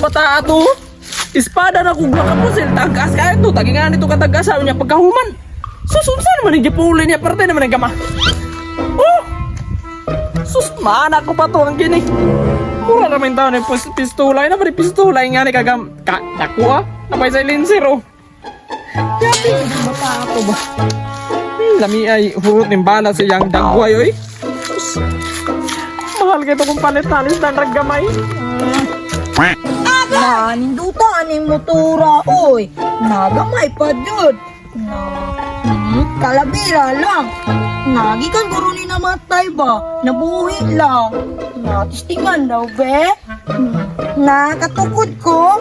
bata ato. Espada na kung nakapusil. Tagas kaya ito. Tagingan ito katagas. Sabi niya pagkahuman. Susunsa naman yung gipuli niya. Parte naman yung gama. Oh! Sus, mana ko pa to ang gini. Mura naman tao na pistulay na. Pari pistulay nga ni kagam. Kaku ah. Napay sa linser oh. Yati ko yung bata ato ba? Lami ay hurot ng bala siyang dagway oy. Sus. Mahal ka ito kung palit-talis na naggamay. Naninduta aning motora, oy. Nagamay pa dyan. Kalabira lang. Nagikan guro ni namatay ba? Nabuhi lang. Natistingan daw, be. Nakatukod ko.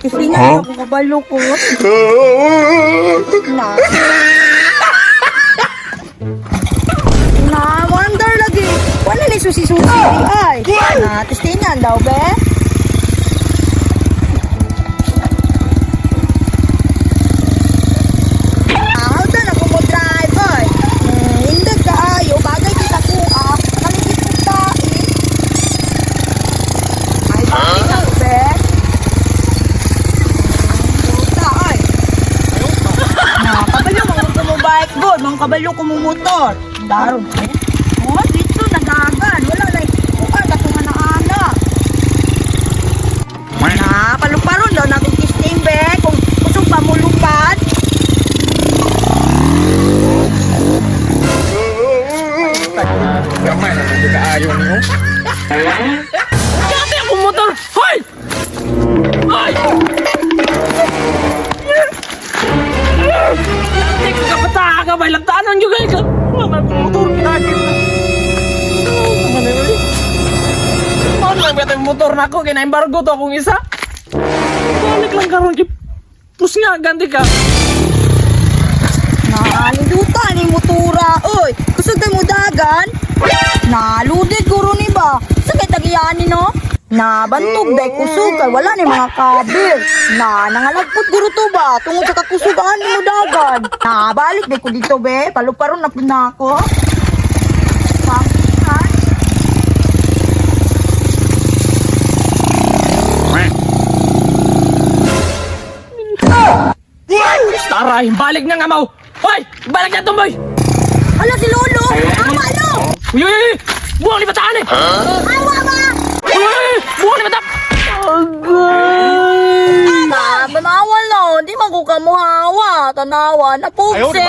Tistingan ako kabalukot. Wonder lagi. Wala ni susi-susi ay. Natistingan daw, be. Mga kabalo ko mo motor. Daron eh. Oh, dito nagagan. Wala na. Ukal ka kung anak-anak. Na, paluparon daw natin kisting be. Kung kusog pa mo lupad. Gamay na kung kaayon mo. Kati ako motor! Hoy! Ay! Hindi ko kapata ka ba? Ilang tanan nyo kayo ka? Mga motor, kinagin na. Ano lang ba yung motor na ako? Kina-embargo to akong isa? Balik lang karoon. Pus nga, ganti ka. Nalinduta ni motora. Oy, kusog tayo mo dagan. Naludid guro ni ba? Sakit tagiyanin no? Nabantog day kusog kay wala ni mga kabel. Nangalagpot guro to ba? Tungod sa kakusugan ni mo dagan. Nabalik day ko dito be. Paluparon na po na ako. Taray, balik na nga mau. Hoy, balik na tumboy. Hala si Lolo. Awa no. Uy, uy, uy. Buwang ni bataan eh. Awa ba? Uy, uy, uy. Buwang ni bataan. Manawal no. Di magukamuhawa. Tanawa na pugse.